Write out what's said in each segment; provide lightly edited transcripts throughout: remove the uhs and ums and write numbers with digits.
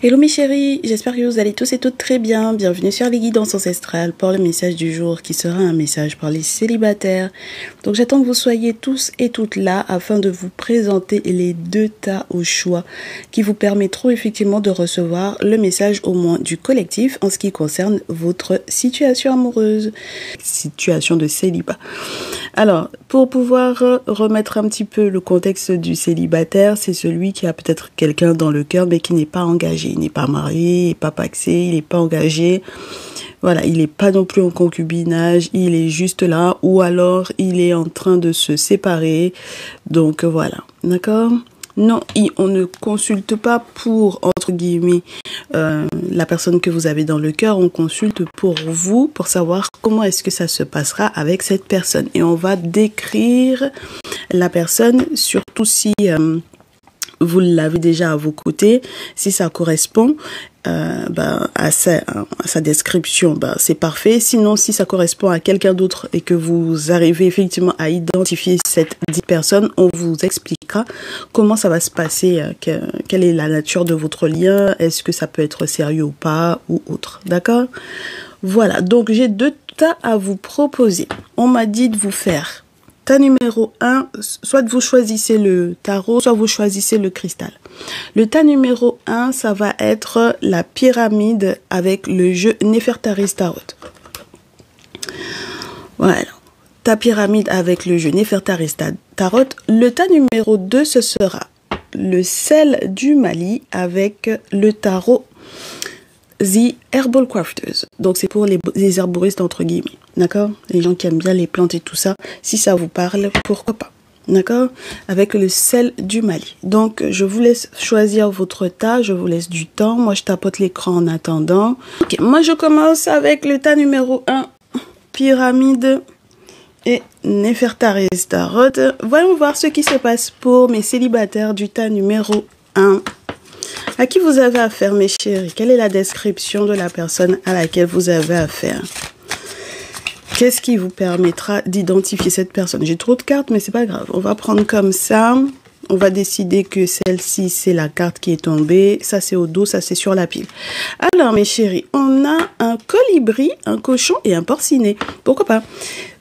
Hello mes chéris, j'espère que vous allez tous et toutes très bien. Bienvenue sur les guidances ancestrales pour le message du jour qui sera un message pour les célibataires. Donc j'attends que vous soyez tous et toutes là afin de vous présenter les deux tas au choix qui vous permettront effectivement de recevoir le message au moins du collectif en ce qui concerne votre situation amoureuse, situation de célibat. Alors, pour pouvoir remettre un petit peu le contexte du célibataire, c'est celui qui a peut-être quelqu'un dans le cœur mais qui n'est pas engagé. Il n'est pas marié, il n'est pas pacsé, il n'est pas engagé. Voilà, il n'est pas non plus en concubinage, il est juste là ou alors il est en train de se séparer. Donc voilà, d'accord ? Non, on ne consulte pas pour, entre guillemets, la personne que vous avez dans le cœur. On consulte pour vous, pour savoir comment est-ce que ça se passera avec cette personne. Et on va décrire la personne, surtout si vous l'avez déjà à vos côtés, si ça correspond à sa description, c'est parfait. Sinon, si ça correspond à quelqu'un d'autre et que vous arrivez effectivement à identifier cette dite personne, on vous expliquera comment ça va se passer, quelle est la nature de votre lien, est-ce que ça peut être sérieux ou pas, ou autre. D'accord ? Voilà, donc j'ai deux tas à vous proposer. On m'a dit de vous faire tas numéro 1, soit vous choisissez le tarot, soit vous choisissez le cristal. Le tas numéro 1, ça va être la pyramide avec le jeu Néfertari Tarot. Voilà. Ta pyramide avec le jeu Néfertari Tarot. Le tas numéro 2, ce sera le sel du Mali avec le tarot The Herbal Crafters. Donc c'est pour les herboristes entre guillemets. D'accord? Les gens qui aiment bien les plantes et tout ça. Si ça vous parle, pourquoi pas? D'accord? Avec le sel du Mali. Donc je vous laisse choisir votre tas. Je vous laisse du temps. Moi je tapote l'écran en attendant. Ok, moi je commence avec le tas numéro 1. Pyramide et Néfertari Tarot. Voyons voir ce qui se passe pour mes célibataires du tas numéro 1. À qui vous avez affaire, mes chéris? Quelle est la description de la personne à laquelle vous avez affaire? Qu'est-ce qui vous permettra d'identifier cette personne? J'ai trop de cartes, mais c'est pas grave. On va prendre comme ça. On va décider que celle-ci, c'est la carte qui est tombée. Ça, c'est au dos, ça, c'est sur la pile. Alors, mes chéris, on a un colibri, un cochon et un porcinet. Pourquoi pas?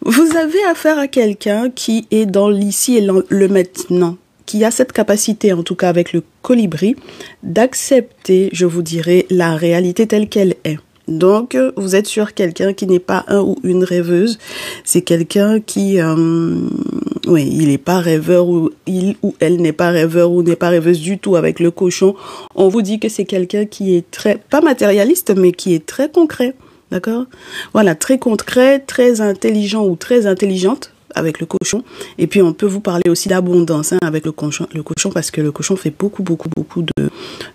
Vous avez affaire à quelqu'un qui est dans l'ici et le maintenant, qui a cette capacité, en tout cas avec le colibri, d'accepter, je vous dirais, la réalité telle qu'elle est. Donc, vous êtes sur quelqu'un qui n'est pas un ou une rêveuse. C'est quelqu'un qui, il n'est pas rêveur ou il ou elle n'est pas rêveur ou n'est pas rêveuse du tout avec le cochon. On vous dit que c'est quelqu'un qui est pas matérialiste, mais qui est très concret. D'accord? Voilà, très concret, très intelligent ou très intelligente avec le cochon. Et puis, on peut vous parler aussi d'abondance avec le cochon parce que le cochon fait beaucoup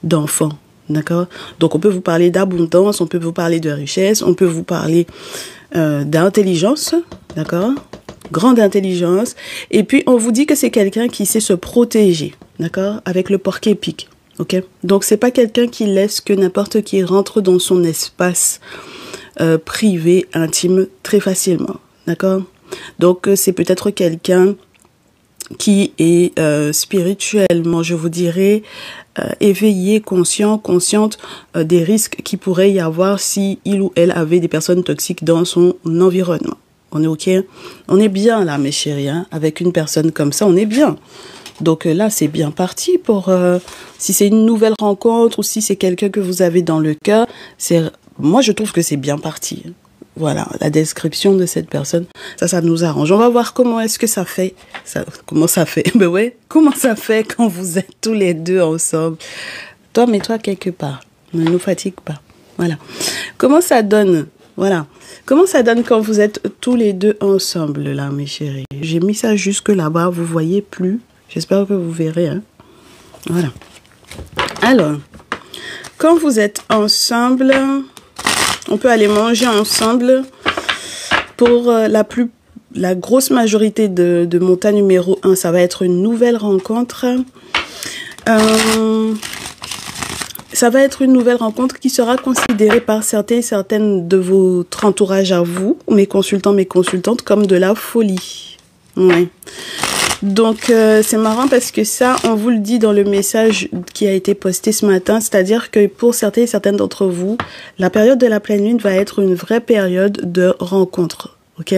d'enfants. D'accord? Donc, on peut vous parler d'abondance, on peut vous parler de richesse, on peut vous parler d'intelligence, d'accord? Grande intelligence. Et puis, on vous dit que c'est quelqu'un qui sait se protéger, d'accord? Avec le porc-épic, ok? Donc, c'est pas quelqu'un qui laisse que n'importe qui rentre dans son espace privé, intime, très facilement, d'accord? Donc, c'est peut-être quelqu'un qui est spirituellement, je vous dirais, éveillé, consciente des risques qu'il pourrait y avoir si il ou elle avait des personnes toxiques dans son environnement. On est ok? On est bien là, mes chéris, hein? Avec une personne comme ça, on est bien. Donc là, c'est bien parti pour... si c'est une nouvelle rencontre ou si c'est quelqu'un que vous avez dans le cœur, moi, je trouve que c'est bien parti. Voilà, la description de cette personne, ça nous arrange. On va voir comment est-ce que ça fait. Comment ça fait? Ben ouais, comment ça fait quand vous êtes tous les deux ensemble? Toi, mets-toi quelque part. Ne nous fatigue pas. Voilà. Comment ça donne? Voilà. Comment ça donne quand vous êtes tous les deux ensemble, là, mes chéris? J'ai mis ça jusque là-bas, vous voyez plus. J'espère que vous verrez, hein. Voilà. Alors, quand vous êtes ensemble... On peut aller manger ensemble. Pour la grosse majorité de mon tas numéro 1, ça va être une nouvelle rencontre. Ça va être une nouvelle rencontre qui sera considérée par certains et certaines de votre entourage à vous, mes consultants, mes consultantes, comme de la folie. Ouais. Donc, c'est marrant parce que ça, on vous le dit dans le message qui a été posté ce matin, c'est-à-dire que pour certains et certaines d'entre vous, la période de la pleine lune va être une vraie période de rencontre, ok?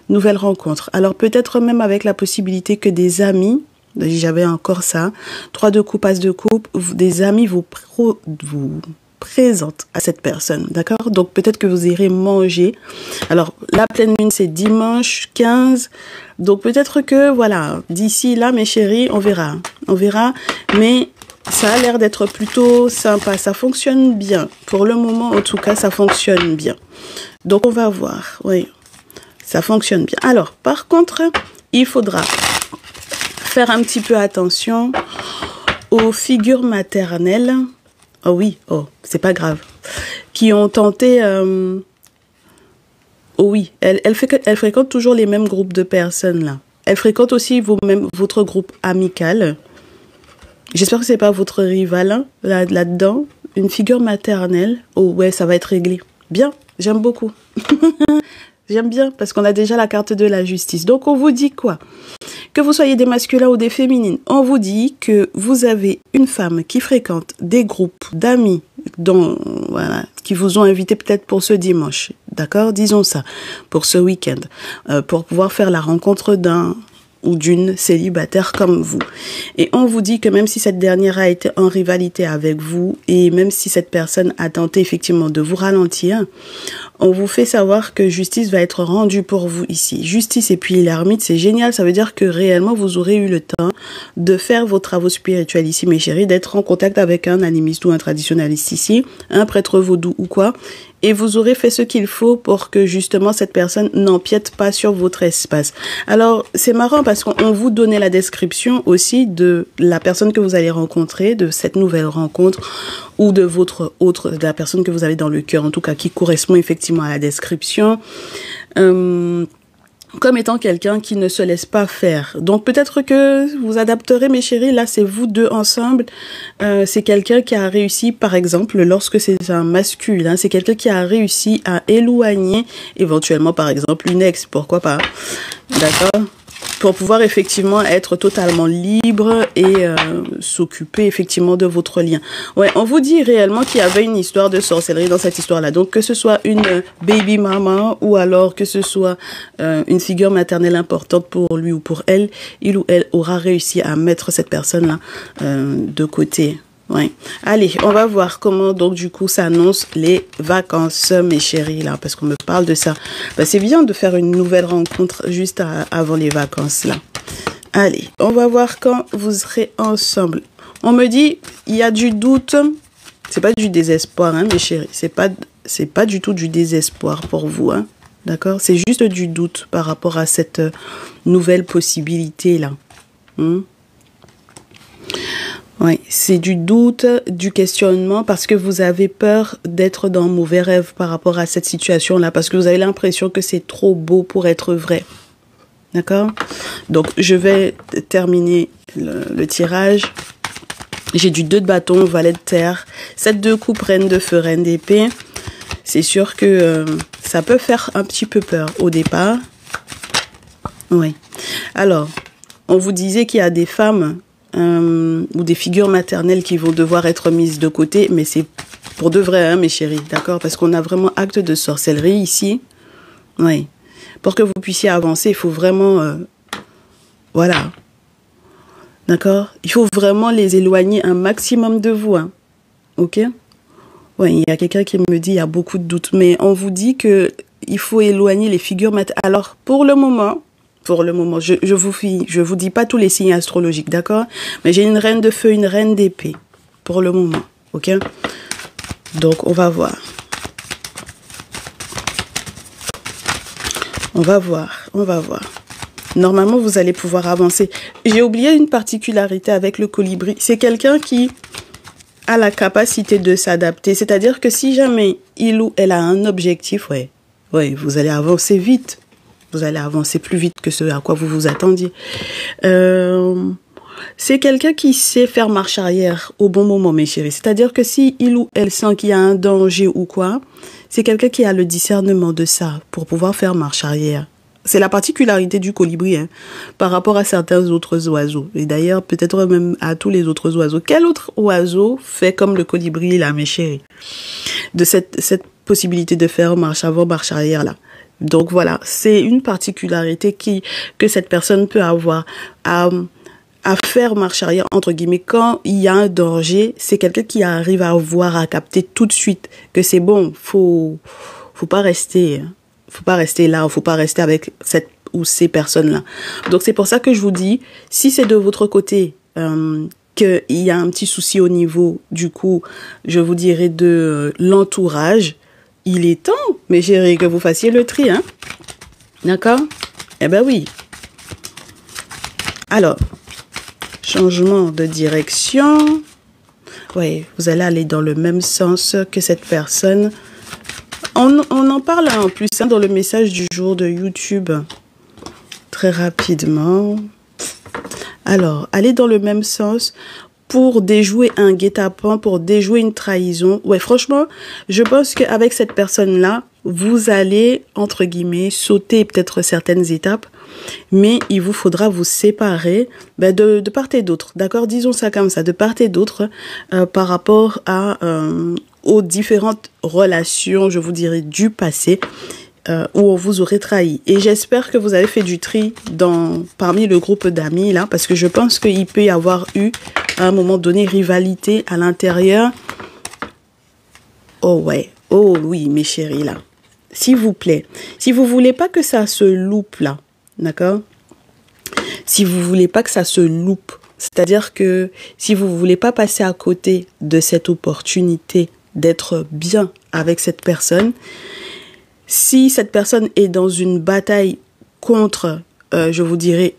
Nouvelle rencontre. Alors, peut-être même avec la possibilité que des amis, j'avais encore ça, 3 de coupe, as de coupe, des amis vous présente à cette personne, d'accord? Donc peut-être que vous irez manger. Alors la pleine lune c'est dimanche 15, donc peut-être que voilà, d'ici là mes chéris, on verra, mais ça a l'air d'être plutôt sympa, ça fonctionne bien. Pour le moment en tout cas, ça fonctionne bien. Donc on va voir, oui, ça fonctionne bien. Alors par contre, il faudra faire un petit peu attention aux figures maternelles. Oh oui, oh, c'est pas grave. Qui ont tenté... Oh oui, elle fréquente toujours les mêmes groupes de personnes là. Elle fréquente aussi votre groupe amical. J'espère que c'est pas votre rival hein, là-dedans. Une figure maternelle. Oh ouais, ça va être réglé. Bien, j'aime beaucoup. J'aime bien parce qu'on a déjà la carte de la justice. Donc on vous dit quoi? Que vous soyez des masculins ou des féminines, on vous dit que vous avez une femme qui fréquente des groupes d'amis voilà, qui vous ont invité peut-être pour ce dimanche, d'accord? Disons ça, pour ce week-end, pour pouvoir faire la rencontre d'un ou d'une célibataire comme vous. Et on vous dit que même si cette dernière a été en rivalité avec vous et même si cette personne a tenté effectivement de vous ralentir, on vous fait savoir que justice va être rendue pour vous ici. Justice et puis l'ermite, c'est génial. Ça veut dire que réellement, vous aurez eu le temps de faire vos travaux spirituels ici, mes chéris, d'être en contact avec un animiste ou un traditionnaliste ici, un prêtre vaudou ou quoi. Et vous aurez fait ce qu'il faut pour que justement cette personne n'empiète pas sur votre espace. Alors, c'est marrant parce qu'on vous donnait la description aussi de la personne que vous allez rencontrer, de cette nouvelle rencontre ou de de la personne que vous avez dans le cœur, en tout cas qui correspond effectivement à la description. Comme étant quelqu'un qui ne se laisse pas faire. Donc peut-être que vous adapterez, mes chéris, là c'est vous deux ensemble. C'est quelqu'un qui a réussi, par exemple, lorsque c'est un masculin, c'est quelqu'un qui a réussi à éloigner éventuellement, par exemple, une ex, pourquoi pas, d'accord? Pour pouvoir effectivement être totalement libre et s'occuper effectivement de votre lien. Ouais, on vous dit réellement qu'il y avait une histoire de sorcellerie dans cette histoire-là. Donc que ce soit une baby mama ou alors que ce soit une figure maternelle importante pour lui ou pour elle, il ou elle aura réussi à mettre cette personne-là de côté. Ouais. Allez, on va voir comment donc du coup s'annoncent les vacances, mes chéris, là, parce qu'on me parle de ça. Ben, c'est bien de faire une nouvelle rencontre juste avant les vacances, là. Allez, on va voir quand vous serez ensemble. On me dit, il y a du doute. C'est pas du désespoir, hein, mes chéris. C'est pas du tout du désespoir pour vous, hein. D'accord? C'est juste du doute par rapport à cette nouvelle possibilité-là. Oui, c'est du doute, du questionnement parce que vous avez peur d'être dans mauvais rêve par rapport à cette situation-là, parce que vous avez l'impression que c'est trop beau pour être vrai. D'accord? Donc, je vais terminer le tirage. J'ai du 2 de bâton, valet de terre, 7 de coupe, reine de feu, reine d'épée. C'est sûr que ça peut faire un petit peu peur au départ. Oui. Alors, on vous disait qu'il y a des femmes ou des figures maternelles qui vont devoir être mises de côté, mais c'est pour de vrai, hein, mes chéris, d'accord? Parce qu'on a vraiment acte de sorcellerie ici. Oui. Pour que vous puissiez avancer, il faut vraiment... voilà. D'accord? Il faut vraiment les éloigner un maximum de vous, hein. Ok? Oui, il y a quelqu'un qui me dit il y a beaucoup de doutes, mais on vous dit que il faut éloigner les figures maternelles. Alors, pour le moment, je vous dis pas tous les signes astrologiques, d'accord? Mais j'ai une reine de feu, une reine d'épée, pour le moment, ok? Donc, on va voir. On va voir. Normalement, vous allez pouvoir avancer. J'ai oublié une particularité avec le colibri. C'est quelqu'un qui a la capacité de s'adapter. C'est-à-dire que si jamais il ou elle a un objectif, ouais, vous allez avancer vite. Vous allez avancer plus vite que ce à quoi vous vous attendiez. C'est quelqu'un qui sait faire marche arrière au bon moment, mes chéris. C'est-à-dire que si il ou elle sent qu'il y a un danger ou quoi, c'est quelqu'un qui a le discernement de ça pour pouvoir faire marche arrière. C'est la particularité du colibri, hein, par rapport à certains autres oiseaux. Et d'ailleurs, peut-être même à tous les autres oiseaux. Quel autre oiseau fait comme le colibri, là, mes chéris? De cette possibilité de faire marche avant, marche arrière, là. Donc voilà, c'est une particularité que cette personne peut avoir à faire marche arrière, entre guillemets, quand il y a un danger. C'est quelqu'un qui arrive à voir, à capter tout de suite que c'est bon, faut pas rester là, faut pas rester avec cette ou ces personnes-là. Donc c'est pour ça que je vous dis, si c'est de votre côté qu'il y a un petit souci au niveau, du coup, je vous dirais de l'entourage, il est temps, mes chéris, que vous fassiez le tri, hein. D'accord? Eh ben oui. Alors, changement de direction. Oui, vous allez aller dans le même sens que cette personne. On en parle en plus hein, dans le message du jour de YouTube. Très rapidement. Alors, allez dans le même sens pour déjouer un guet-apens, pour déjouer une trahison. Ouais, franchement, je pense qu'avec cette personne-là, vous allez, entre guillemets, sauter peut-être certaines étapes, mais il vous faudra vous séparer de part et d'autre, d'accord? Disons ça comme ça, de part et d'autre par rapport aux différentes relations, je vous dirais, du passé où on vous aurait trahi. Et j'espère que vous avez fait du tri parmi le groupe d'amis, là, parce que je pense qu'il peut y avoir eu, à un moment donné, rivalité à l'intérieur. Oh ouais, oh oui, mes chéris, là. S'il vous plaît, si vous voulez pas que ça se loupe, là, d'accord? Si vous voulez pas que ça se loupe, c'est-à-dire que si vous voulez pas passer à côté de cette opportunité d'être bien avec cette personne, si cette personne est dans une bataille contre, je vous dirais,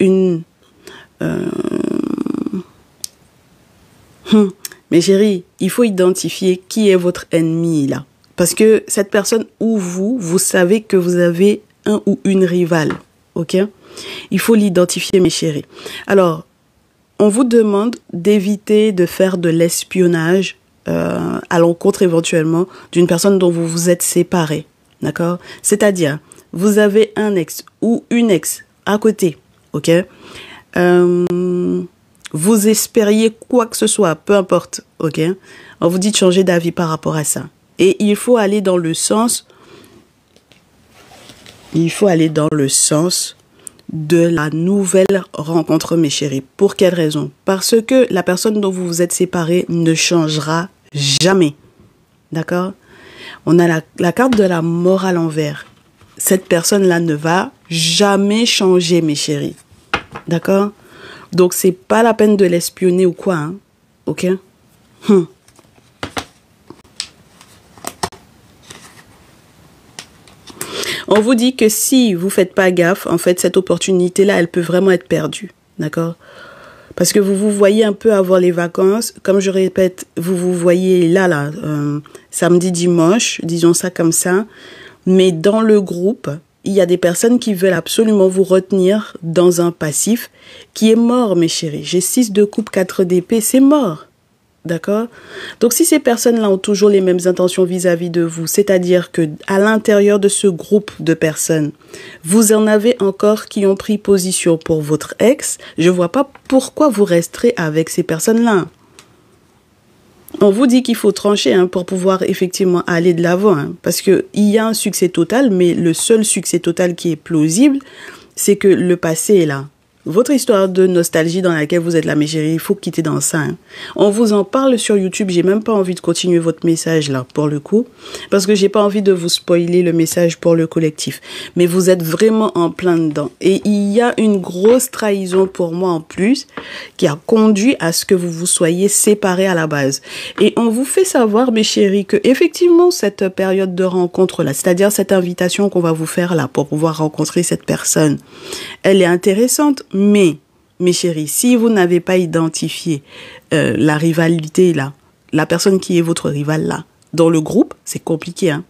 mes chéris, il faut identifier qui est votre ennemi, là. Parce que cette personne ou vous savez que vous avez un ou une rivale, ok? Il faut l'identifier, mes chéris. Alors, on vous demande d'éviter de faire de l'espionnage à l'encontre éventuellement d'une personne dont vous vous êtes séparés, d'accord? C'est-à-dire, vous avez un ex ou une ex à côté, ok? Vous espériez quoi que ce soit, peu importe, ok? On vous dit de changer d'avis par rapport à ça. Et il faut aller dans le sens de la nouvelle rencontre, mes chéris. Pour quelle raison? Parce que la personne dont vous vous êtes séparés ne changera jamais. D'accord? On a la carte de la mort à l'envers. Cette personne-là ne va jamais changer, mes chéris. D'accord? Donc, c'est pas la peine de l'espionner ou quoi, hein? Ok? On vous dit que si vous faites pas gaffe, en fait, cette opportunité-là, elle peut vraiment être perdue. D'accord? Parce que vous vous voyez un peu avant les vacances. Comme je répète, vous vous voyez là, samedi, dimanche, disons ça comme ça. Mais dans le groupe, il y a des personnes qui veulent absolument vous retenir dans un passif qui est mort, mes chéris. J'ai 6 de coupe, 4 d'épée, c'est mort. D'accord? Donc, si ces personnes-là ont toujours les mêmes intentions vis-à-vis de vous, c'est-à-dire que à l'intérieur de ce groupe de personnes, vous en avez encore qui ont pris position pour votre ex, je vois pas pourquoi vous resterez avec ces personnes-là. On vous dit qu'il faut trancher pour pouvoir effectivement aller de l'avant. Parce qu'il y a un succès total, mais le seul succès total qui est plausible, c'est que le passé est là. Votre histoire de nostalgie dans laquelle vous êtes là, mes chéris, il faut quitter dans ça. On vous en parle sur YouTube. J'ai même pas envie de continuer votre message là, pour le coup. Parce que j'ai pas envie de vous spoiler le message pour le collectif. Mais vous êtes vraiment en plein dedans. Et il y a une grosse trahison pour moi en plus, qui a conduit à ce que vous vous soyez séparés à la base. Et on vous fait savoir, mes chéris, que effectivement, cette période de rencontre là, c'est-à-dire cette invitation qu'on va vous faire là, pour pouvoir rencontrer cette personne, elle est intéressante. Mais, mes chéris, si vous n'avez pas identifié la rivalité là, la personne qui est votre rivale là, dans le groupe, c'est compliqué, hein,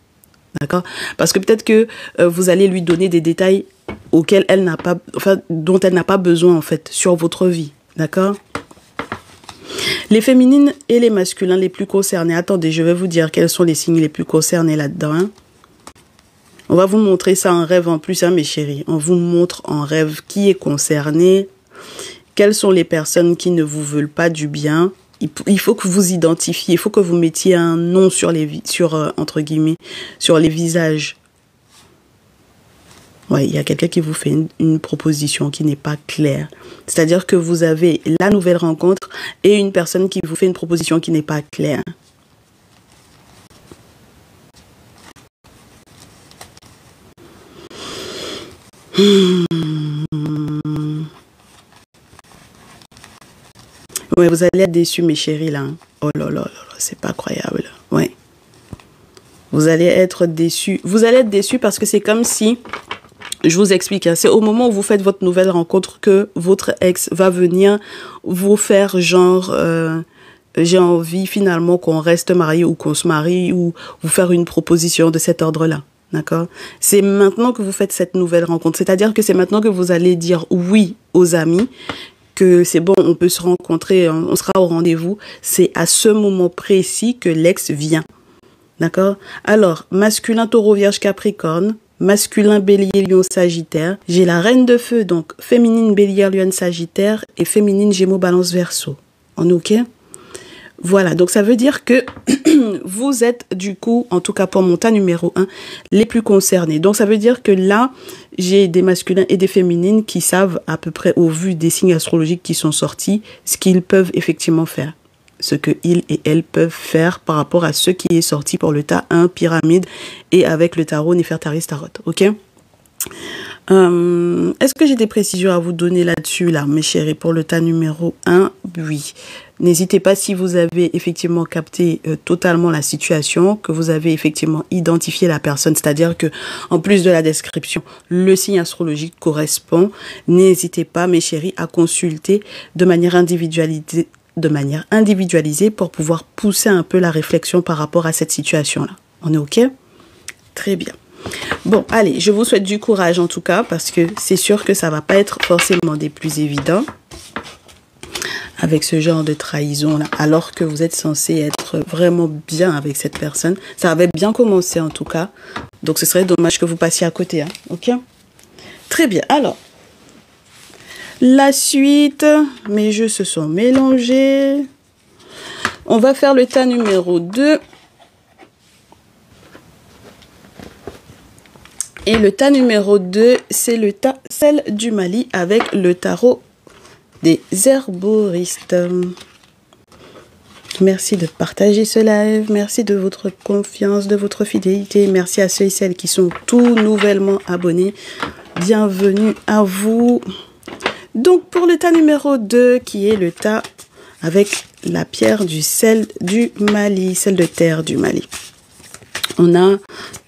d'accord? Parce que peut-être que vous allez lui donner des détails auxquels elle n'a pas, dont elle n'a pas besoin en fait sur votre vie, d'accord? Les féminines et les masculins les plus concernés. Attendez, je vais vous dire quels sont les signes les plus concernés là-dedans. Hein. On va vous montrer ça en rêve en plus, hein, mes chéris. On vous montre en rêve qui est concerné, quelles sont les personnes qui ne vous veulent pas du bien. Il faut que vous identifiez, il faut que vous mettiez un nom sur entre guillemets, sur les visages. Ouais, il y a quelqu'un qui vous fait une proposition qui n'est pas claire. C'est-à-dire que vous avez la nouvelle rencontre et une personne qui vous fait une proposition qui n'est pas claire. Ouais, vous allez être déçus, mes chéris, là. Oh là là là, c'est pas croyable. Ouais. Vous allez être déçus. Vous allez être déçus parce que c'est comme si... Je vous explique, hein, c'est au moment où vous faites votre nouvelle rencontre que votre ex va venir vous faire genre... j'ai envie finalement qu'on reste marié ou qu'on se marie ou vous faire une proposition de cet ordre-là. D'accord? C'est maintenant que vous faites cette nouvelle rencontre. C'est-à-dire que c'est maintenant que vous allez dire oui aux amis, que c'est bon, on peut se rencontrer, on sera au rendez-vous. C'est à ce moment précis que l'ex vient. D'accord? Alors, masculin, taureau, vierge, capricorne, masculin, bélier, lion, sagittaire. J'ai la reine de feu, donc féminine, bélier, lion, sagittaire et féminine, gémeaux, balance, verseau. On est OK? Voilà, donc ça veut dire que vous êtes du coup, en tout cas pour mon tas numéro 1, les plus concernés. Donc ça veut dire que là, j'ai des masculins et des féminines qui savent à peu près au vu des signes astrologiques qui sont sortis, ce qu'ils peuvent effectivement faire. Ce que ils et elles peuvent faire par rapport à ce qui est sorti pour le tas 1, pyramide, et avec le tarot Néfertari Tarot. Ok? Est-ce que j'ai des précisions à vous donner là-dessus, là, mes chéris, pour le tas numéro 1? Oui. N'hésitez pas si vous avez effectivement capté totalement la situation, que vous avez effectivement identifié la personne, c'est-à-dire que en plus de la description, le signe astrologique correspond. N'hésitez pas, mes chéris, à consulter de manière individualisée pour pouvoir pousser un peu la réflexion par rapport à cette situation-là. On est OK? Très bien. Bon, allez, je vous souhaite du courage en tout cas, parce que c'est sûr que ça va pas être forcément des plus évidents avec ce genre de trahison-là, alors que vous êtes censé être vraiment bien avec cette personne. Ça avait bien commencé en tout cas, donc ce serait dommage que vous passiez à côté, hein, ok? Très bien, alors, la suite, mes jeux se sont mélangés. On va faire le tas numéro 2. Et le tas numéro 2, c'est le tas celle du Mali avec le tarot des herboristes. Merci de partager ce live. Merci de votre confiance, de votre fidélité. Merci à ceux et celles qui sont tout nouvellement abonnés. Bienvenue à vous. Donc, pour le tas numéro 2, qui est le tas avec la pierre du sel du Mali, sel de terre du Mali. On a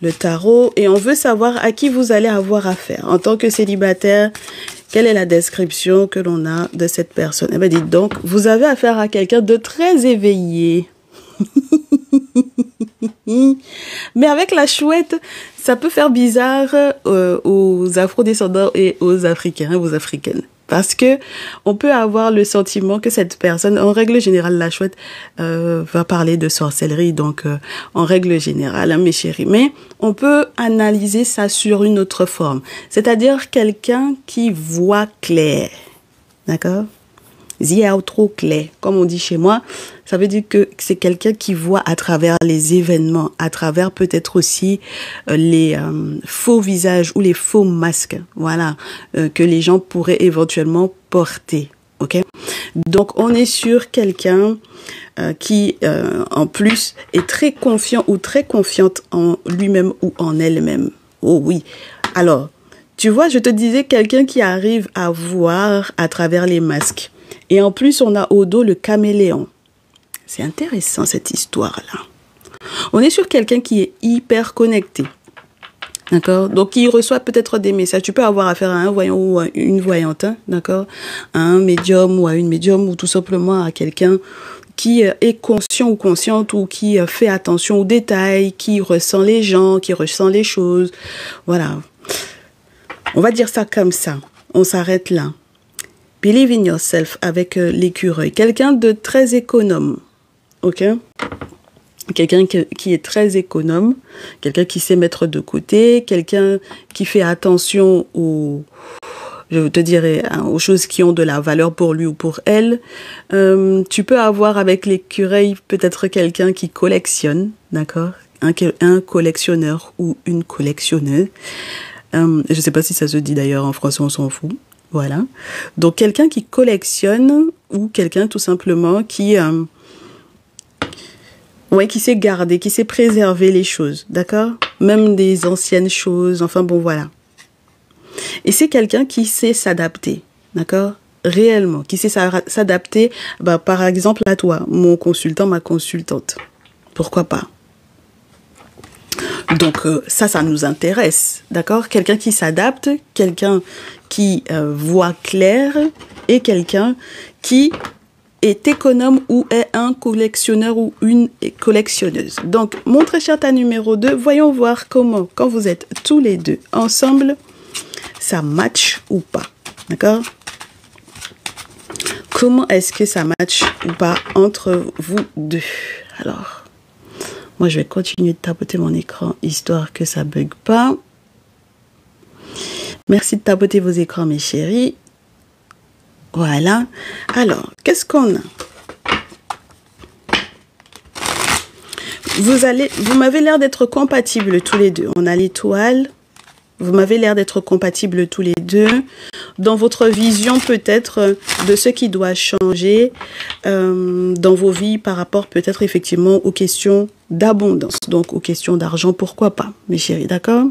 le tarot et on veut savoir à qui vous allez avoir affaire. En tant que célibataire, quelle est la description que l'on a de cette personne? Eh bien, dites donc, vous avez affaire à quelqu'un de très éveillé. Mais avec la chouette, ça peut faire bizarre aux afro-descendants et aux Africains, aux Africaines. Parce que on peut avoir le sentiment que cette personne, en règle générale, la chouette va parler de sorcellerie, donc en règle générale, hein, mes chéris. Mais on peut analyser ça sur une autre forme, c'est-à-dire quelqu'un qui voit clair, d'accord? Trop clair, comme on dit chez moi, ça veut dire que c'est quelqu'un qui voit à travers les événements, à travers peut-être aussi les faux visages ou les faux masques, voilà, que les gens pourraient éventuellement porter, ok? Donc on est sur quelqu'un qui en plus est très confiant ou très confiante en lui-même ou en elle-même. Oh oui, alors tu vois, je te disais quelqu'un qui arrive à voir à travers les masques. Et en plus, on a au dos le caméléon. C'est intéressant cette histoire-là. On est sur quelqu'un qui est hyper connecté. D'accord? Donc, il reçoit peut-être des messages. Tu peux avoir affaire à un voyant ou à une voyante, hein, d'accord? À un médium ou à une médium ou tout simplement à quelqu'un qui est conscient ou consciente ou qui fait attention aux détails, qui ressent les gens, qui ressent les choses. Voilà. On va dire ça comme ça. On s'arrête là. Believe in yourself avec l'écureuil. Quelqu'un de très économe. Ok? quelqu'un qui est très économe, quelqu'un qui sait mettre de côté, quelqu'un qui fait attention je te dirais, aux choses qui ont de la valeur pour lui ou pour elle. Tu peux avoir avec l'écureuil peut-être quelqu'un qui collectionne, d'accord? Un collectionneur ou une collectionneuse. Je ne sais pas si ça se dit d'ailleurs en français, on s'en fout. Voilà. Donc quelqu'un qui collectionne ou quelqu'un tout simplement qui sait garder, qui sait préserver les choses, d'accord? Même des anciennes choses, enfin bon voilà. Et c'est quelqu'un qui sait s'adapter, d'accord? Réellement, qui sait s'adapter, par exemple à toi, mon consultant, ma consultante. Pourquoi pas? Donc ça nous intéresse, d'accord? Quelqu'un qui s'adapte, quelqu'un qui voit clair et quelqu'un qui est économe ou est un collectionneur ou une collectionneuse. Donc, mon très cher tas numéro 2, voyons voir comment, quand vous êtes tous les deux ensemble, ça match ou pas, d'accord? Comment est-ce que ça match ou pas entre vous deux? Alors, moi, je vais continuer de tapoter mon écran, histoire que ça bug pas. Merci de tapoter vos écrans, mes chéris. Voilà. Alors, qu'est-ce qu'on a? Vous m'avez l'air d'être compatibles tous les deux. On a l'étoile. Vous m'avez l'air d'être compatibles tous les deux. Dans votre vision peut-être de ce qui doit changer dans vos vies par rapport peut-être effectivement aux questions d'abondance. Donc aux questions d'argent, pourquoi pas, mes chéris, d'accord?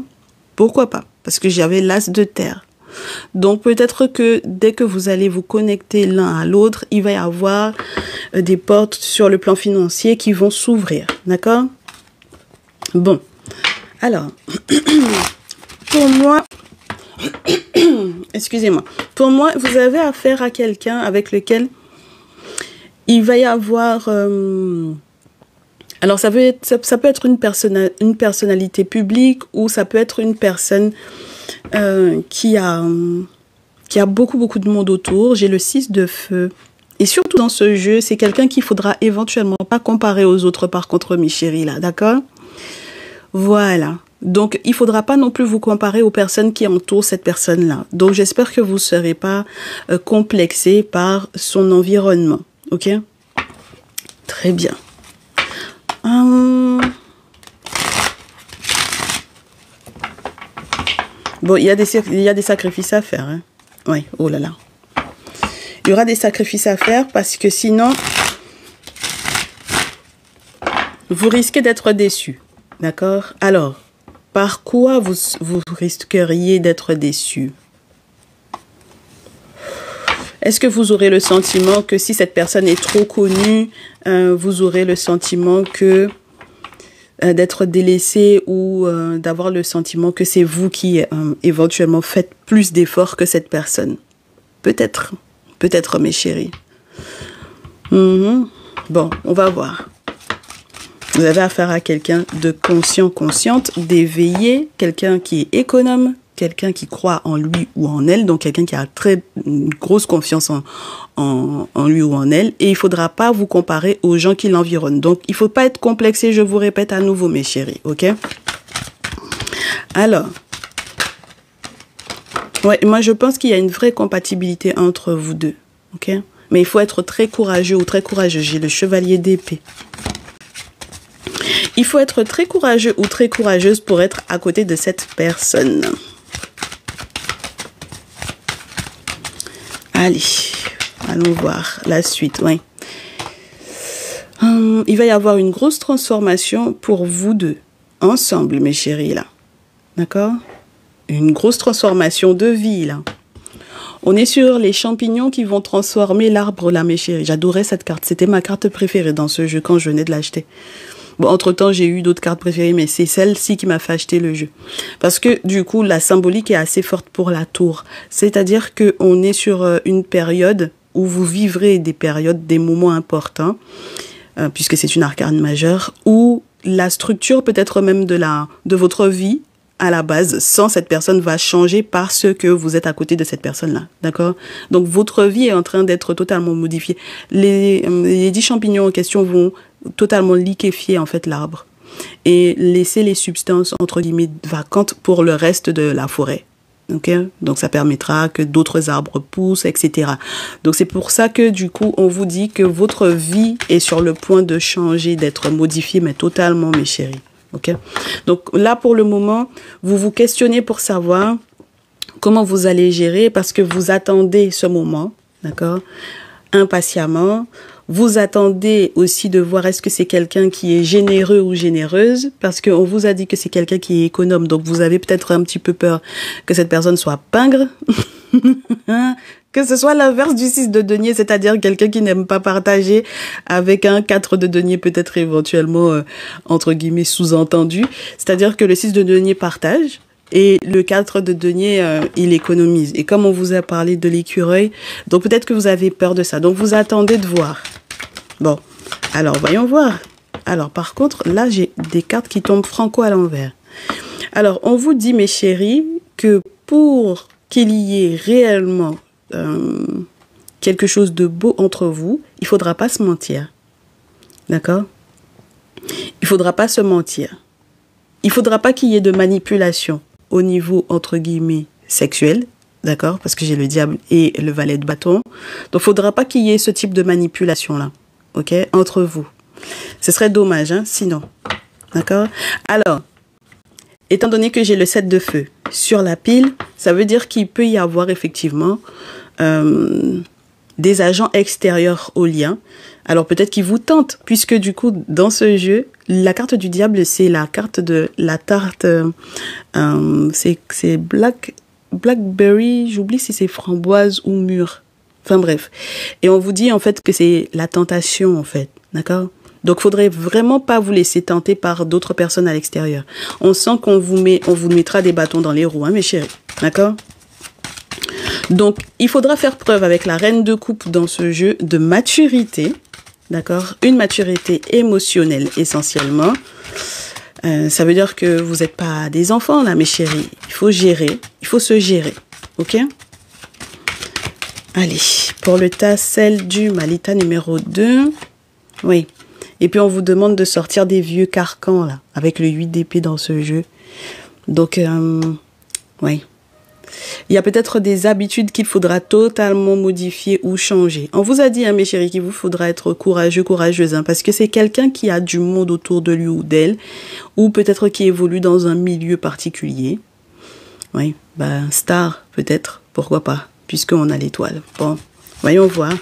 Pourquoi pas? Parce que j'avais l'as de terre. Donc peut-être que dès que vous allez vous connecter l'un à l'autre, il va y avoir des portes sur le plan financier qui vont s'ouvrir, d'accord? Bon, alors, pour moi, excusez-moi, pour moi, vous avez affaire à quelqu'un avec lequel il va y avoir... alors ça peut être une personnalité publique ou ça peut être une personne qui a beaucoup de monde autour. J'ai le 6 de feu. Et surtout dans ce jeu, c'est quelqu'un qu'il faudra éventuellement pas comparer aux autres par contre, mes chéris, là, d'accord? Voilà. Donc, il faudra pas non plus vous comparer aux personnes qui entourent cette personne-là. Donc, j'espère que vous ne serez pas complexé par son environnement. Ok? Très bien. Bon, il y a des sacrifices à faire. Hein. Oui, oh là là. Il y aura des sacrifices à faire parce que sinon, vous risquez d'être déçu. D'accord? Alors, par quoi vous risqueriez d'être déçu? Est-ce que vous aurez le sentiment que si cette personne est trop connue, vous aurez le sentiment que d'être délaissé ou d'avoir le sentiment que c'est vous qui éventuellement faites plus d'efforts que cette personne? Peut-être. Peut-être, mes chéris. Bon, on va voir. Vous avez affaire à quelqu'un de conscient, consciente, d'éveillé, quelqu'un qui est économe, quelqu'un qui croit en lui ou en elle, donc quelqu'un qui a une grosse confiance en lui ou en elle, et il ne faudra pas vous comparer aux gens qui l'environnent. Donc, il ne faut pas être complexé, je vous répète à nouveau, mes chéris, ok? Alors, ouais, moi, je pense qu'il y a une vraie compatibilité entre vous deux, ok? Mais il faut être très courageux ou très courageuse. J'ai le chevalier d'épée. Il faut être très courageux ou très courageuse pour être à côté de cette personne. Allez, allons voir la suite, oui. Il va y avoir une grosse transformation pour vous deux, ensemble, mes chéris, là. D'accord? Une grosse transformation de vie, là. On est sur les champignons qui vont transformer l'arbre, là, mes chéris. J'adorais cette carte. C'était ma carte préférée dans ce jeu quand je venais de l'acheter. Bon, entre-temps, j'ai eu d'autres cartes préférées, mais c'est celle-ci qui m'a fait acheter le jeu. Parce que, du coup, la symbolique est assez forte pour la tour. C'est-à-dire qu'on est sur une période où vous vivrez des périodes, des moments importants, puisque c'est une arcane majeure, où la structure peut-être même de votre vie à la base, sans cette personne, va changer parce que vous êtes à côté de cette personne-là. D'accord? Donc, votre vie est en train d'être totalement modifiée. Les 10 champignons en question vont totalement liquéfier, en fait, l'arbre et laisser les substances, entre guillemets, vacantes pour le reste de la forêt. Okay? Donc, ça permettra que d'autres arbres poussent, etc. Donc, c'est pour ça que, du coup, on vous dit que votre vie est sur le point de changer, d'être modifiée, mais totalement, mes chéris. Okay? Donc, là, pour le moment, vous vous questionnez pour savoir comment vous allez gérer parce que vous attendez ce moment, d'accord? Impatiemment. Vous attendez aussi de voir est-ce que c'est quelqu'un qui est généreux ou généreuse parce qu'on vous a dit que c'est quelqu'un qui est économe. Donc, vous avez peut-être un petit peu peur que cette personne soit pingre. Que ce soit l'inverse du 6 de denier, c'est-à-dire quelqu'un qui n'aime pas partager avec un 4 de denier peut-être éventuellement, entre guillemets, sous-entendu. C'est-à-dire que le 6 de denier partage. Et le 4 de denier, il économise. Et comme on vous a parlé de l'écureuil, donc peut-être que vous avez peur de ça. Donc vous attendez de voir. Bon, alors voyons voir. Alors par contre, là j'ai des cartes qui tombent franco à l'envers. Alors on vous dit, mes chéris, que pour qu'il y ait réellement quelque chose de beau entre vous, il ne faudra pas se mentir. D'accord? Il ne faudra pas se mentir. Il ne faudra pas qu'il y ait de manipulation au niveau, entre guillemets, sexuel, d'accord? Parce que j'ai le diable et le valet de bâton. Donc, il ne faudra pas qu'il y ait ce type de manipulation-là, ok? Entre vous. Ce serait dommage, hein, sinon. D'accord? Alors, étant donné que j'ai le 7 de feu sur la pile, ça veut dire qu'il peut y avoir effectivement des agents extérieurs au lien. Alors peut-être qu'ils vous tentent, puisque du coup, dans ce jeu, la carte du diable, c'est la carte de la tarte, c'est blackberry, j'oublie si c'est framboise ou mûre. Enfin bref. Et on vous dit en fait que c'est la tentation en fait, d'accord? Donc, faudrait vraiment pas vous laisser tenter par d'autres personnes à l'extérieur. On sent qu'on vous mettra des bâtons dans les roues, hein, mes chéris, d'accord? Donc, il faudra faire preuve avec la reine de coupe dans ce jeu de maturité. D'accord? Une maturité émotionnelle essentiellement. Ça veut dire que vous n'êtes pas des enfants là, mes chéris. Il faut gérer. Il faut se gérer. Ok? Allez, pour le tas, celle du Malita numéro 2. Oui. Et puis on vous demande de sortir des vieux carcans là, avec le 8 d'épée dans ce jeu. Donc, oui. Il y a peut-être des habitudes qu'il faudra totalement modifier ou changer. On vous a dit, hein, mes chéris, qu'il vous faudra être courageux, courageuse, hein, parce que c'est quelqu'un qui a du monde autour de lui ou d'elle, ou peut-être qui évolue dans un milieu particulier. Oui, ben, star, peut-être, pourquoi pas, puisqu'on a l'étoile. Bon, voyons voir.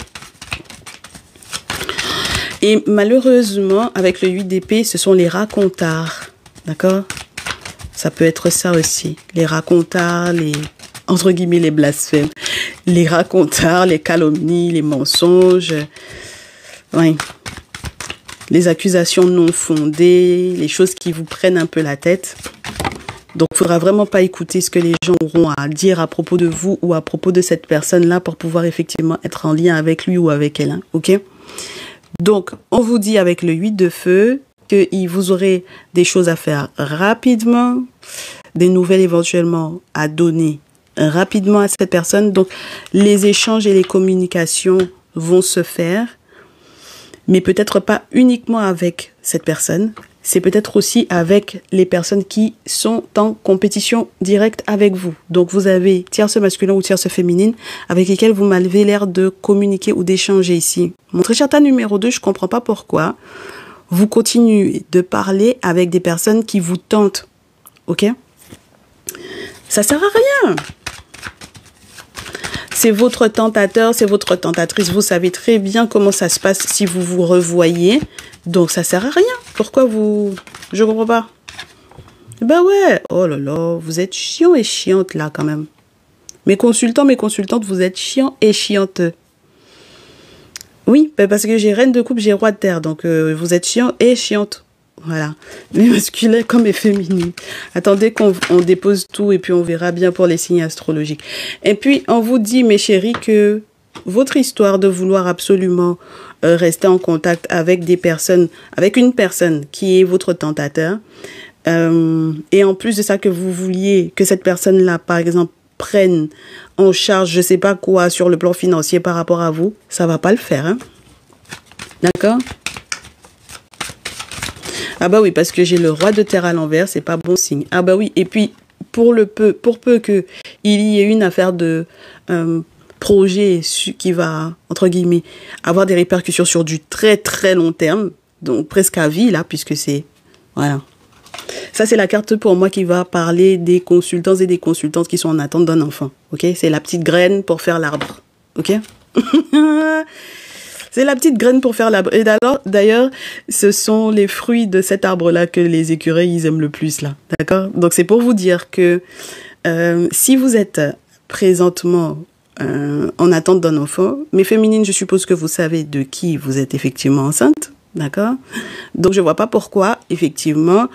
Et malheureusement, avec le 8 d'épée, ce sont les racontards, d'accord? Ça peut être ça aussi, les racontards, entre guillemets, les blasphèmes, les racontards, les calomnies, les mensonges, oui. Les accusations non fondées, les choses qui vous prennent un peu la tête. Donc, il ne faudra vraiment pas écouter ce que les gens auront à dire à propos de vous ou à propos de cette personne-là pour pouvoir effectivement être en lien avec lui ou avec elle, hein, ok? Donc, on vous dit avec le 8 de feu que vous aurez des choses à faire rapidement, des nouvelles éventuellement à donner rapidement à cette personne. Donc, les échanges et les communications vont se faire, mais peut-être pas uniquement avec cette personne. C'est peut-être aussi avec les personnes qui sont en compétition directe avec vous. Donc, vous avez tierce masculin ou tierce féminine avec lesquels vous m'avez l'air de communiquer ou d'échanger ici. Mon très cher tas numéro 2, je comprends pas pourquoi vous continuez de parler avec des personnes qui vous tentent. Ok? Ça sert à rien. C'est votre tentateur, c'est votre tentatrice. Vous savez très bien comment ça se passe si vous vous revoyez. Donc, ça sert à rien. Pourquoi vous... Je comprends pas. Ben ouais. Oh là là, vous êtes chiant et chiante là quand même. Mes consultants, mes consultantes, vous êtes chiants et chianteux. Oui, parce que j'ai reine de coupe, j'ai roi de terre. Donc, vous êtes chiant et chiante. Voilà. Les masculins comme les féminines. Attendez qu'on dépose tout et puis on verra bien pour les signes astrologiques. Et puis, on vous dit, mes chéris, que votre histoire de vouloir absolument rester en contact avec des personnes, avec une personne qui est votre tentateur, et en plus de ça, que vous vouliez que cette personne-là, par exemple, prenne en charge, je sais pas quoi, sur le plan financier par rapport à vous, ça va pas le faire, hein. D'accord? Ah bah oui, parce que j'ai le roi de terre à l'envers, c'est pas bon signe. Ah bah oui, et puis pour peu que il y ait une affaire de projet qui va, entre guillemets, avoir des répercussions sur du très très long terme, donc presque à vie là, puisque c'est... Voilà. Ça, c'est la carte pour moi qui va parler des consultants et des consultantes qui sont en attente d'un enfant. Ok? C'est la petite graine pour faire l'arbre. Ok? C'est la petite graine pour faire l'arbre. Et d'ailleurs, ce sont les fruits de cet arbre-là que les écureuils, ils aiment le plus, là. D'accord? Donc, c'est pour vous dire que si vous êtes présentement en attente d'un enfant, mais féminine, je suppose que vous savez de qui vous êtes effectivement enceinte. D'accord? Donc, je vois pas pourquoi, effectivement,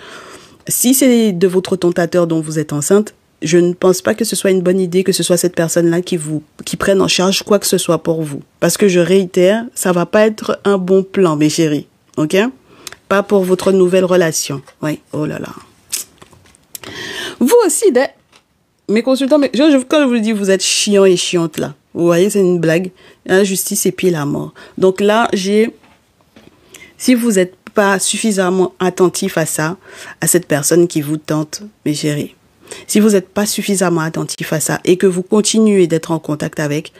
si c'est de votre tentateur dont vous êtes enceinte, je ne pense pas que ce soit une bonne idée que ce soit cette personne-là qui prenne en charge quoi que ce soit pour vous. Parce que je réitère, ça va pas être un bon plan, mes chéris. Ok? Pas pour votre nouvelle relation. Oui, oh là là. Vous aussi, mes consultants, quand je vous dis, vous êtes chiant et chiante là. Vous voyez, c'est une blague. La justice et puis la mort. Donc là, si vous n'êtes pas suffisamment attentif à ça, à cette personne qui vous tente, mes chéris, si vous n'êtes pas suffisamment attentif à ça et que vous continuez d'être en contact avec,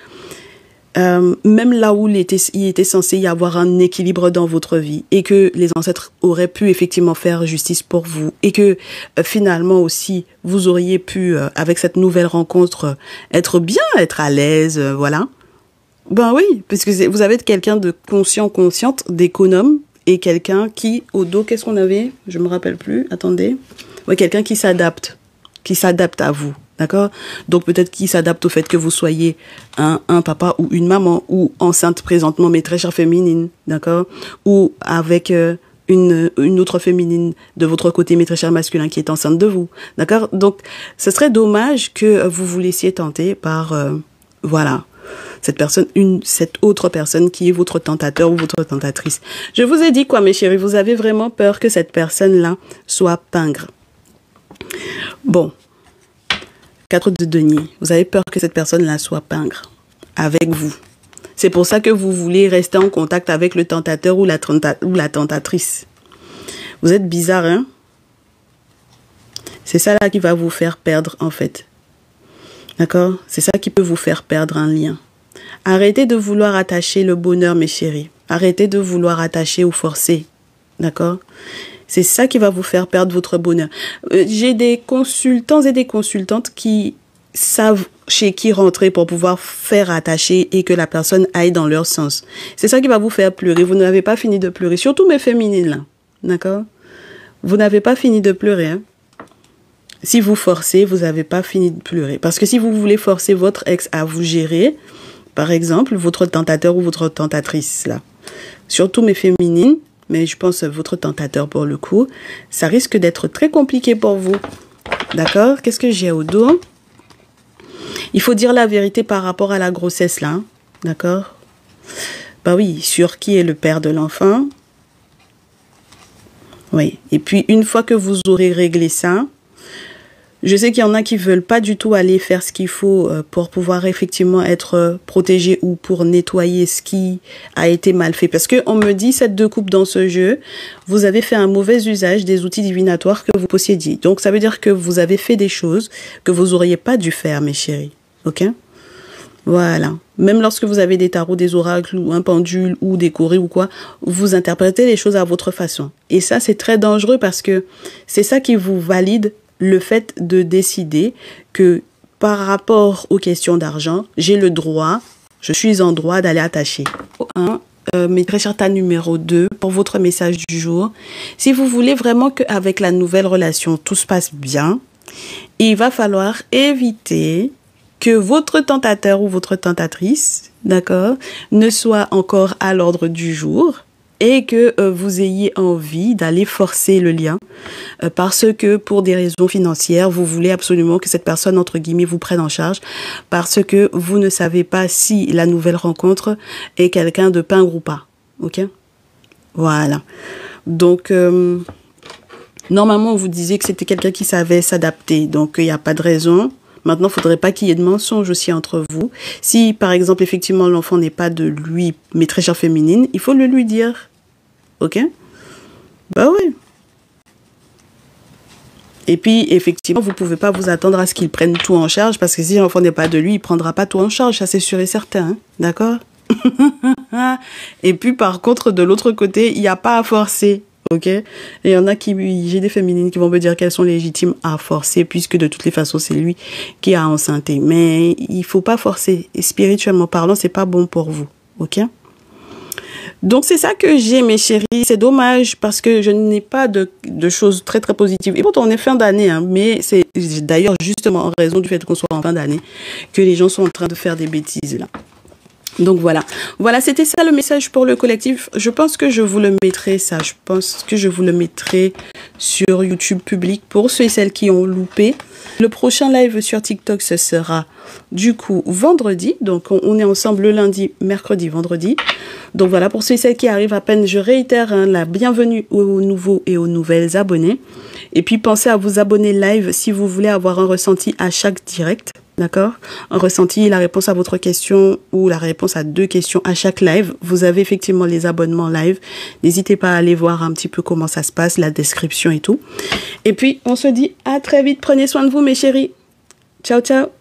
même là où il était censé y avoir un équilibre dans votre vie et que les ancêtres auraient pu effectivement faire justice pour vous et que finalement aussi vous auriez pu, avec cette nouvelle rencontre, être bien, être à l'aise, voilà. Ben oui, parce que vous avez quelqu'un de consciente, d'économe et quelqu'un qui, au dos, qu'est-ce qu'on avait? Je me rappelle plus, attendez. Ouais, quelqu'un qui s'adapte à vous, d'accord? Donc peut-être qu'il s'adapte au fait que vous soyez un papa ou une maman ou enceinte présentement, mais très chère féminine, d'accord? Ou avec une autre féminine de votre côté, mais très cher masculin qui est enceinte de vous, d'accord? Donc ce serait dommage que vous vous laissiez tenter par, voilà, cette autre personne qui est votre tentateur ou votre tentatrice. Je vous ai dit quoi, mes chéris, vous avez vraiment peur que cette personne-là soit pingre. Bon, 4 de denier. Vous avez peur que cette personne-là soit pingre avec vous. C'est pour ça que vous voulez rester en contact avec le tentateur ou la tentatrice. Vous êtes bizarre, hein? C'est ça là qui va vous faire perdre, en fait. D'accord? C'est ça qui peut vous faire perdre un lien. Arrêtez de vouloir attacher le bonheur, mes chéris. Arrêtez de vouloir attacher ou forcer. D'accord? C'est ça qui va vous faire perdre votre bonheur. J'ai des consultants et des consultantes qui savent chez qui rentrer pour pouvoir faire attacher et que la personne aille dans leur sens. C'est ça qui va vous faire pleurer. Vous n'avez pas fini de pleurer. Surtout mes féminines, là. D'accord? Vous n'avez pas fini de pleurer, hein? Si vous forcez, vous n'avez pas fini de pleurer. Parce que si vous voulez forcer votre ex à vous gérer, par exemple, votre tentateur ou votre tentatrice, là, surtout mes féminines, mais je pense votre tentateur pour le coup, ça risque d'être très compliqué pour vous. D'accord? Qu'est-ce que j'ai au dos? Il faut dire la vérité par rapport à la grossesse, là. D'accord? Bah oui, sur qui est le père de l'enfant. Oui. Et puis, une fois que vous aurez réglé ça, je sais qu'il y en a qui veulent pas du tout aller faire ce qu'il faut pour pouvoir effectivement être protégé ou pour nettoyer ce qui a été mal fait. Parce que on me dit, cette deux coupes dans ce jeu, vous avez fait un mauvais usage des outils divinatoires que vous possédiez. Donc, ça veut dire que vous avez fait des choses que vous auriez pas dû faire, mes chéris. Ok? Voilà. Même lorsque vous avez des tarots, des oracles ou un pendule ou des courriers ou quoi, vous interprétez les choses à votre façon. Et ça, c'est très dangereux parce que c'est ça qui vous valide le fait de décider que par rapport aux questions d'argent, j'ai le droit, je suis en droit d'aller attacher. Mes très chers tas numéro 2, pour votre message du jour. Si vous voulez vraiment qu'avec la nouvelle relation, tout se passe bien, il va falloir éviter que votre tentateur ou votre tentatrice, d'accord, ne soit encore à l'ordre du jour et que vous ayez envie d'aller forcer le lien parce que pour des raisons financières, vous voulez absolument que cette personne, entre guillemets, vous prenne en charge parce que vous ne savez pas si la nouvelle rencontre est quelqu'un de pingre ou pas. Ok? Voilà. Donc, Normalement, on vous disait que c'était quelqu'un qui savait s'adapter, donc il n'y a pas de raison. Maintenant, il ne faudrait pas qu'il y ait de mensonges aussi entre vous. Si, par exemple, effectivement, l'enfant n'est pas de lui, mais très chère féminine, il faut le lui dire. Ok? Bah oui. Et puis, effectivement, vous ne pouvez pas vous attendre à ce qu'il prenne tout en charge, parce que si l'enfant n'est pas de lui, il ne prendra pas tout en charge, ça c'est sûr et certain, hein. D'accord? Et puis, par contre, de l'autre côté, il n'y a pas à forcer. Ok? Et il y en a j'ai des féminines qui vont me dire qu'elles sont légitimes à forcer, puisque de toutes les façons, c'est lui qui a enceinté. Mais il faut pas forcer. Et spirituellement parlant, c'est pas bon pour vous. Ok? Donc, c'est ça que j'ai, mes chéris. C'est dommage parce que je n'ai pas de choses très, très positives. Et pourtant, on est fin d'année, hein, mais c'est d'ailleurs justement en raison du fait qu'on soit en fin d'année que les gens sont en train de faire des bêtises, là. Donc voilà, c'était ça le message pour le collectif. Je pense que je vous le mettrai sur YouTube public pour ceux et celles qui ont loupé. Le prochain live sur TikTok, ce sera du coup vendredi. Donc on est ensemble le lundi, mercredi, vendredi. Donc voilà, pour ceux et celles qui arrivent à peine, je réitère la bienvenue aux nouveaux et aux nouvelles abonnés. Et puis pensez à vous abonner live si vous voulez avoir un ressenti à chaque direct. D'accord? Un ressenti, la réponse à votre question ou la réponse à 2 questions à chaque live. Vous avez effectivement les abonnements live. N'hésitez pas à aller voir un petit peu comment ça se passe, la description et tout. Et puis, on se dit à très vite. Prenez soin de vous, mes chéris. Ciao, ciao.